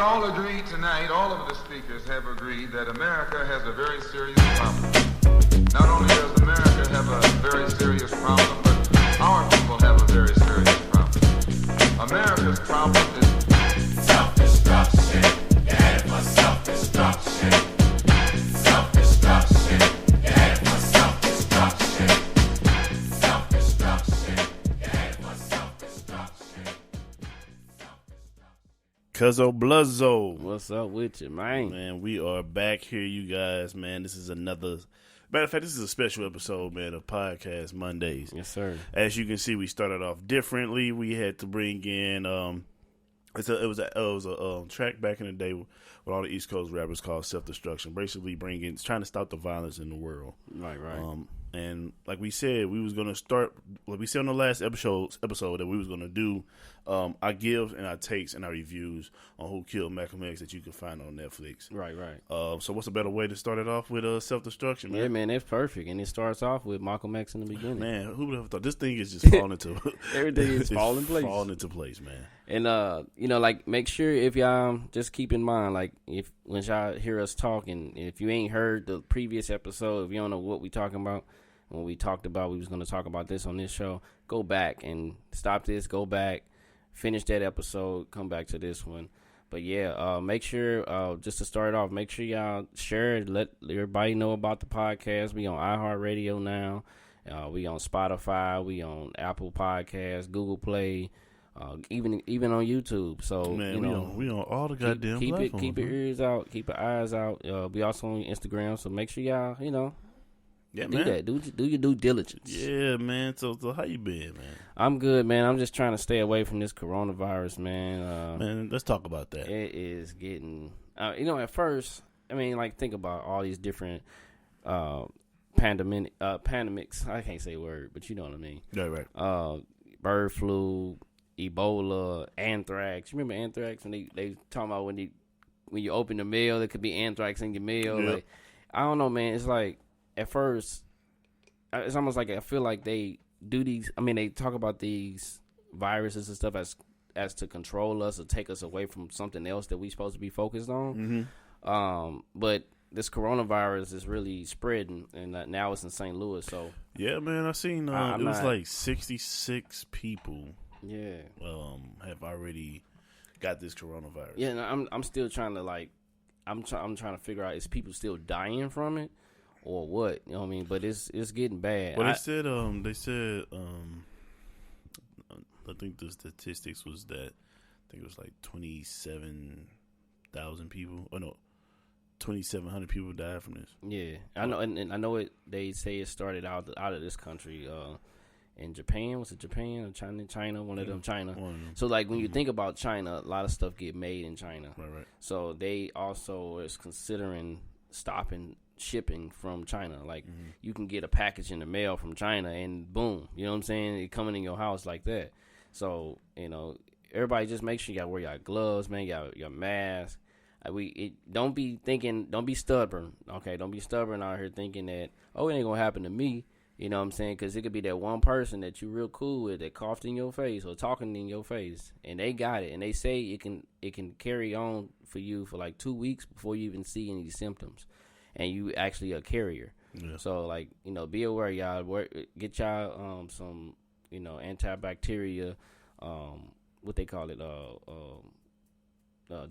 all agree tonight, all of the speakers have agreed that America has a very serious problem. Not only does America have a very serious problem, but our people have a very serious problem. America's problem is self-destruction. You're headed for self-destruction. Self-destruction. You're headed for self-destruction. Self-destruction. You're headed for self-destruction. Cuzzo Bluzzo. What's up with you, man? Man, we are back here, you guys, man. This is another, matter of fact, this is a special episode, man, of Podcast Mondayz. Yes, sir. As you can see, we started off differently. We had to bring in, it was a track back in the day with all the East Coast rappers called Self-Destruction. Basically trying to stop the violence in the world. Right. And like we said, we was gonna start. Like we said on the last episode that we was gonna do our gives and our takes and our reviews on Who Killed Malcolm X that you can find on Netflix. Right. So what's a better way to start it off with Self-Destruction, man? Yeah, man, that's perfect. And it starts off with Malcolm X in the beginning. Man, who would have thought this thing is just falling into everything is falling into place, man. And like, make sure if y'all just keep in mind, like, if when y'all hear us talking, if you ain't heard the previous episode, if you don't know what we talking about, when we talked about we was going to talk about this on this show, go back and stop this, go back, finish that episode, come back to this one. But yeah, make sure, just to start off, make sure y'all share it, let everybody know about the podcast. We on iHeartRadio now, we on Spotify, we on Apple Podcasts, Google Play, even on YouTube. So, man, we on all the goddamn platforms. Keep your ears out, keep your eyes out. We also on Instagram, so make sure y'all, yeah, do man. that. Do your due diligence. Yeah, man. So how you been, man? I'm good, man. I'm just trying to stay away from this coronavirus, man. Man, let's talk about that. It is getting, at first, think about all these different pandemics. I can't say a word, but you know what I mean. Right. Bird flu, Ebola, anthrax. You remember anthrax when they talking about when you open the mail, there could be anthrax in your mail. Yep. Like, I don't know, man. It's like, at first, it's almost like I feel like they do these. They talk about these viruses and stuff as to control us or take us away from something else that we supposed to be focused on. Mm-hmm. But this coronavirus is really spreading, and now it's in St. Louis. So yeah, man, I seen it was like 66 people. Yeah, have already got this coronavirus. Yeah, and I'm still trying to I'm trying to figure out, is people still dying from it or what? You know what I mean? But it's getting bad. Well, they said I think the statistics was that I think it was like 27,000 people. Oh no, 2,700 people died from this. Yeah, I know, and I know it. They say it started out of this country, in Japan. Was it Japan or China? China, one of them. China. So like when you think about China, a lot of stuff get made in China. Right. So they also is considering stopping shipping from China. Like you can get a package in the mail from China and boom, you know what I'm saying? It coming in your house like that. So, everybody just make sure y'all wear your gloves, man, your mask. Don't be stubborn, okay? Don't be stubborn out here thinking that, it ain't gonna happen to me, you know what I'm saying? Because it could be that one person that you real cool with that coughed in your face or talking in your face, and they got it, and they say it can carry on for you for like 2 weeks before you even see any symptoms, and you actually a carrier. Yeah. So be aware, y'all. Get y'all some antibacteria, what they call it,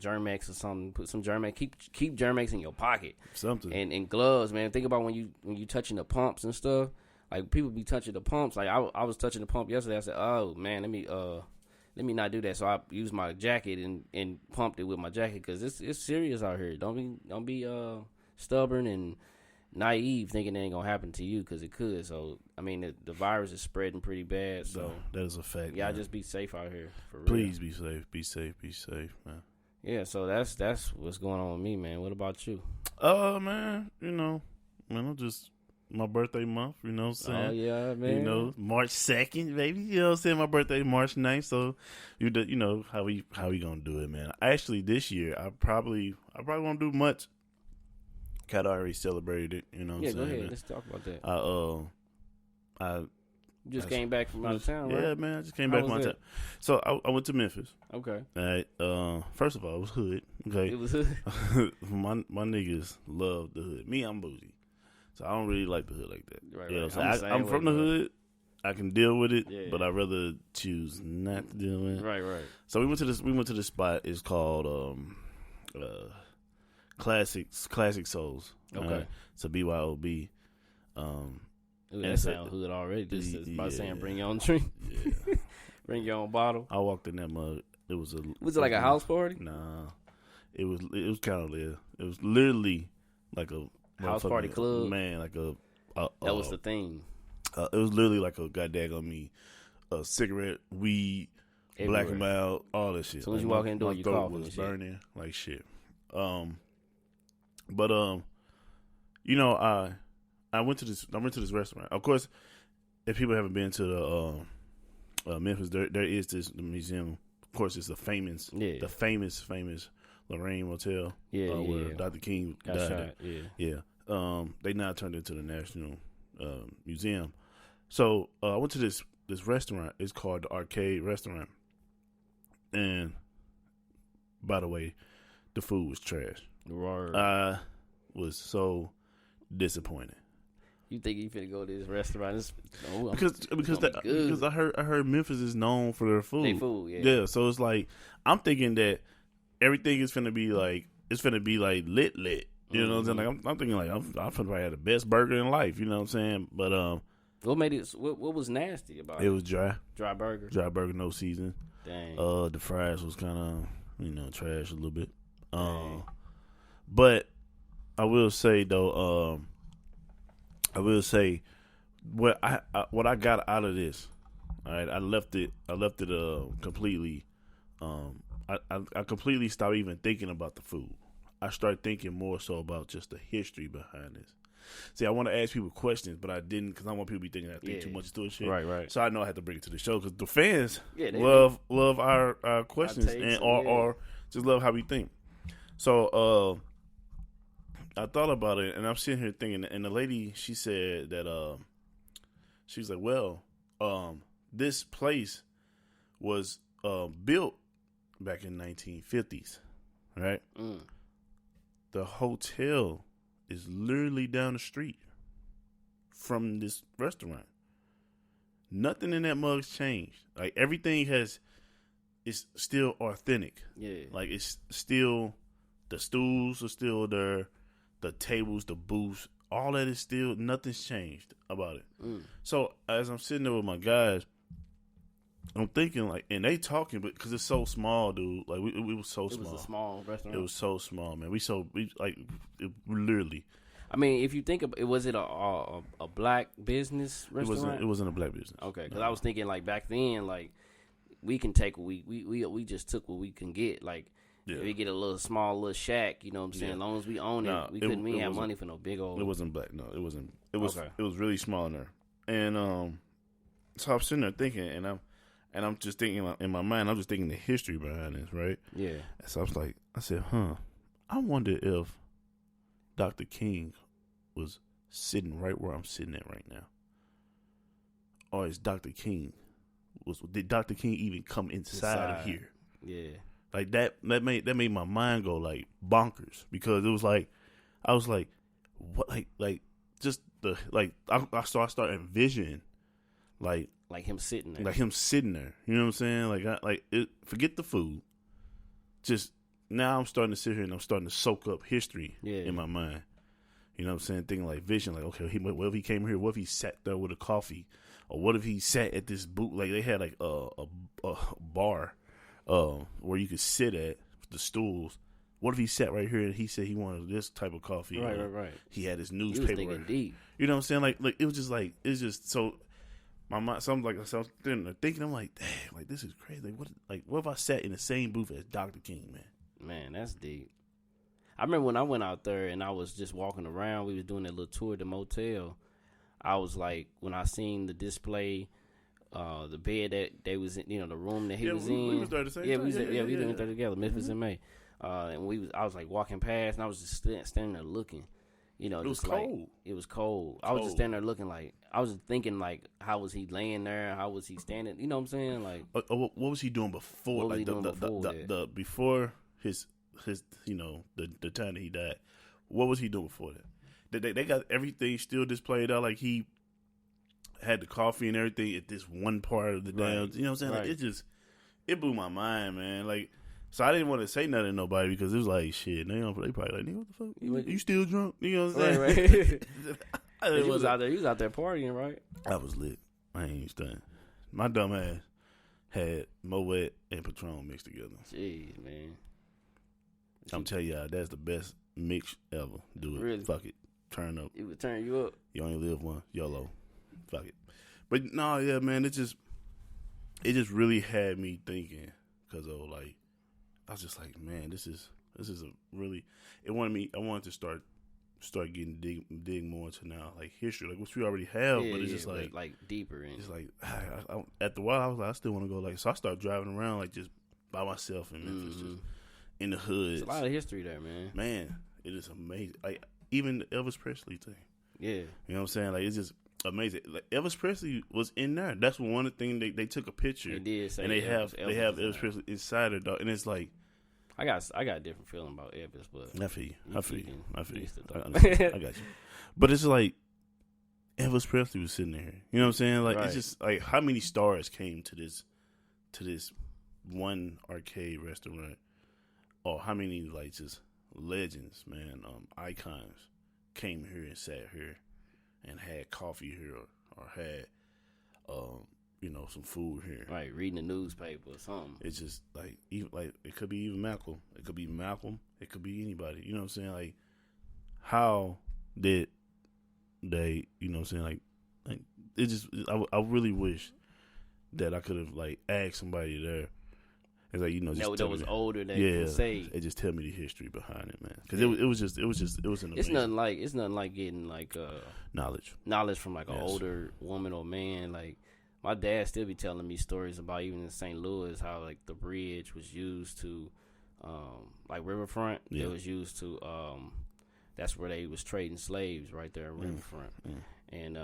Germ-X or something. Put some Germ-X. Keep Germ-X in your pocket. Something. And gloves, man. Think about when you touching the pumps and stuff. Like people be touching the pumps. Like I was touching the pump yesterday. I said, oh man, let me not do that. So I used my jacket and pumped it with my jacket because it's serious out here. Don't be stubborn and naive thinking it ain't gonna happen to you, because it could. So the virus is spreading pretty bad. So that is a fact. Yeah, just be safe out here for real. Please be safe, man. Yeah, so that's what's going on with me, man. What about you? Man, I'm just my birthday month, you know what I'm saying? Oh yeah, man. March 2nd, baby. You know what I'm saying? My birthday March 9th, so how we gonna do it, man. Actually, this year I probably won't do much. Cat already celebrated it, you know what I'm saying? Yeah, go ahead. Let's talk about that. You just came back from out of town, right? Yeah, man. I just came back from out of town. So I went to Memphis. Okay. All right. first of all, it was hood. Okay, It was hood. my niggas love the hood. Me, I'm bougie, so I don't really like the hood like that. Right, You know right. what I'm saying? I'm from the hood. I can deal with it, Yeah. but I'd rather choose not to deal with it. Right, right. So we went to this spot. It's called Classic Souls. Okay. It's a BYOB. Ooh, that sound hood already. Just by saying bring your own drink. Yeah. Bring your own bottle. I walked in that mug. It was it like a house party? Nah. It was kind of lit. It was literally like a House party club? Man, like a That was the thing. it was literally like a goddamn on me, cigarette, weed, Everywhere. black and mild, all that shit. As soon as you walk in the door, you throat coughing was and shit. burning like shit. But you know, I went to this restaurant. Of course, if people haven't been to the Memphis, there is the museum. Of course, it's the famous Lorraine Motel. Where Dr. King got died. shot. Yeah. They now turned into the National Museum. So I went to this restaurant. It's called the Arcade Restaurant. And by the way, the food was trash. Word. I was so disappointed. You think you finna go to this restaurant? Because I heard Memphis is known for their food. They food, yeah. Yeah, so it's like I'm thinking that everything is finna be like lit. You know what I'm saying? Like I'm thinking like I'm finna probably have the best burger in life. You know what I'm saying? But what made it? What was nasty about it? It was dry. Dry burger. Dry burger, no season. Dang. The fries was kind of trash a little bit. But I will say though, what I got out of this. All right, I left it completely. I completely stopped even thinking about the food. I started thinking more so about just the history behind this. See, I want to ask people questions, but I didn't because I don't want people to be thinking I think too much into it shit. Right. So I know I have to bring it to the show because the fans they love our questions takes, or just love how we think. So I thought about it, and I'm sitting here thinking, and the lady, she said that she was like, well, this place was built back in 1950s, right? The hotel is literally down the street from this restaurant. Nothing in that mug's changed. Like everything is still authentic. Yeah. Like it's still, the stools are still there, the tables, the booths, all that is still, nothing's changed about it. So as I'm sitting there with my guys, I'm thinking like, and they talking, but because it's so small, dude. Like we was so small. It was a small restaurant. It was so small, man. We literally. I mean, if you think of it, was it a black business restaurant? It wasn't a black business. Okay, because I was thinking like back then, like we can take what we just took what we can get. Like if we get a small little shack, you know what I'm saying? As long as we own it, we couldn't have money for no big old. It wasn't black. No, it wasn't. It was. Okay. It was really small in there, and so I'm sitting there thinking, and I'm just thinking in my mind, I'm just thinking the history behind this, right? Yeah. So I said, I wonder if Dr. King was sitting right where I'm sitting at right now. Or did Dr. King even come inside of here? Yeah. Like that made my mind go like bonkers because it was like, I was like, what, like just the, like, I started envisioning like him sitting there. Like him sitting there. You know what I'm saying? Forget the food. Just now I'm starting to sit here and I'm starting to soak up history in my mind. You know what I'm saying? Thinking like vision, like, okay, what if he came here? What if he sat there with a coffee? Or what if he sat at this booth? Like they had like a bar where you could sit at the stools. What if he sat right here and he said he wanted this type of coffee? Right. He had his newspaper. He was thinking deep. You know what I'm saying? Like it was just like, it's just so. My mind, so I'm thinking, I'm like, damn, like this is crazy. What if I sat in the same booth as Dr. King, man? Man, that's deep. I remember when I went out there and I was just walking around. We was doing that little tour of the motel. I was like, when I seen the display, the bed that they was in, the room that he was in. We was there the same time. We went there together, Memphis in May. And I was like walking past, and I was just standing there looking. It was cold. It was cold. I was just standing there looking like, I was just thinking like, how was he laying there? How was he standing? You know what I'm saying? Like, what was he doing before? What was he doing before? Before his the time that he died. What was he doing before that? They got everything still displayed out. Like he had the coffee and everything at this one part of the damn. You know what I'm saying? Right. Like it blew my mind, man. Like. So I didn't want to say nothing to nobody because it was like shit. They probably like, nigga, what the fuck? You still drunk? You know what I'm saying? Right. You was out there partying, right? I was lit. I ain't even stunned. My dumb ass had Moet and Patron mixed together. Jeez, man. I'm telling y'all, that's the best mix ever. Do it. Really? Fuck it. Turn up. It would turn you up. You only live one. YOLO. Fuck it. But no, yeah, man. It just really had me thinking because of like. I was just like, man, this is a really. I wanted to start dig more into now like history, like which we already have, but it's just like deeper. It's like at the while I was like, I still want to go like, so I started driving around like just by myself in Memphis, just in the hood. There's a lot of history there, man. Man, it is amazing. Like even the Elvis Presley thing. Yeah, you know what I'm saying? Like it's just amazing. Like Elvis Presley was in there. That's one of the things they took a picture. They did say, and they have Elvis Presley inside it, dog. And it's like. I got a different feeling about Elvis, but I feel you. I got you. But it's like Elvis Presley was sitting there. You know what I'm saying? Like it's just like how many stars came to this one arcade restaurant, or how many like just legends, man, icons came here and sat here and had coffee here or had some food here. Right, reading the newspaper or something. It's just like even like it could be even Malcolm. It could be Malcolm. It could be anybody. You know what I'm saying? Like how did they? You know what I'm saying? Like it just. I really wish that I could have like asked somebody there. It's like just that was older that could say. It just tell me the history behind it, man. Because it was an amazing. It's nothing like getting like knowledge from like an older woman or man. Like my dad still be telling me stories about even in St. Louis how like the bridge was used to like Riverfront. Yeah. It was used to that's where they was trading slaves right there at Riverfront. And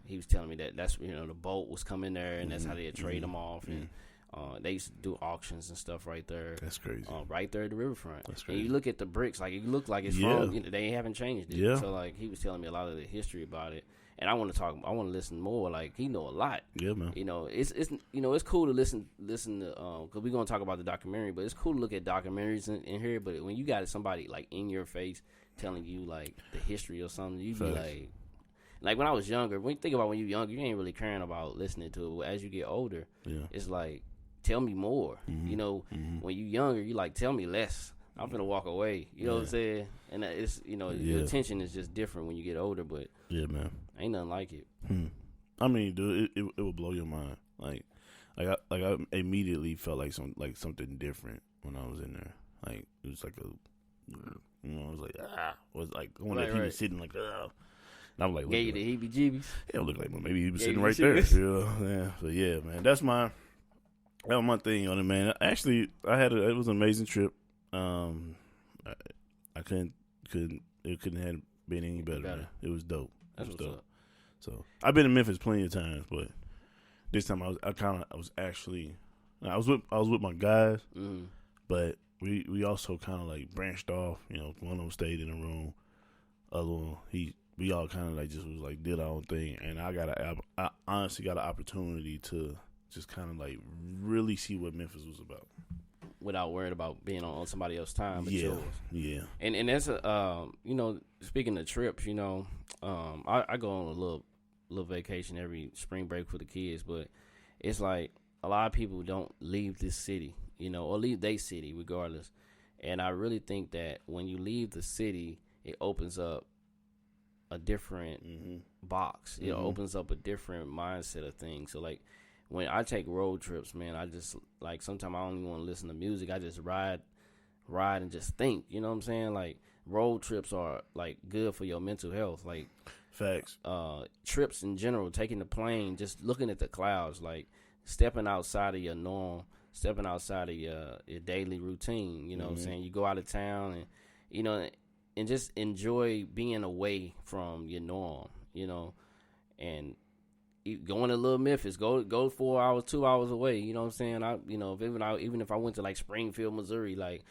he was telling me that's the boat was coming there and that's how they trade them off and they used to do auctions and stuff right there. That's crazy. Right there at the Riverfront. That's crazy. And you look at the bricks, like it look like it's from they haven't changed it. Yeah. So like he was telling me a lot of the history about it. And I want to listen more. Like he know a lot. Yeah, man. It's cool to listen to because we're gonna talk about the documentary, but it's cool to look at documentaries in here. But when you got somebody like in your face telling you like the history or something, you be like when I was younger. When you think about when you're younger, you ain't really caring about listening to it. But as you get older, it's like tell me more. When you younger, you like tell me less. I'm gonna walk away. You know what I'm saying? And it's your attention is just different when you get older. But yeah, man, ain't nothing like it. I mean, dude, it will blow your mind. Like I immediately felt like something different when I was in there. Like it was like I was like it was like I wonder if he was sitting like and I was like, gave you the heebie-jeebies. Yeah, it looked like maybe he was sitting right there. Yeah, but yeah, man, that was my thing on it, man. Actually, it was an amazing trip. I couldn't have been any better, man. It was dope. That's what's up. So I've been to Memphis plenty of times, but this time I was with my guys, but we also kind of like branched off. One of them stayed in the room, other one we all kind of like just was like did our own thing, and I honestly got an opportunity to just kind of like really see what Memphis was about. Without worrying about being on somebody else's time, but yours. Yeah. And that's speaking of trips, I go on a little vacation every spring break for the kids, but it's like a lot of people don't leave this city, or leave their city regardless. And I really think that when you leave the city, it opens up a different box. It opens up a different mindset of things. So like, when I take road trips, man, I just, like, sometimes I don't even want to listen to music. I just ride and just think, you know what I'm saying? Like, road trips are, like, good for your mental health. Like, facts. Trips in general, taking the plane, just looking at the clouds, like, stepping outside of your norm, stepping outside of your daily routine, you know what I'm saying? You go out of town and, and just enjoy being away from your norm, and going to Little Memphis, go 4 hours, 2 hours away. You know what I'm saying? Even if I went to like Springfield, Missouri, like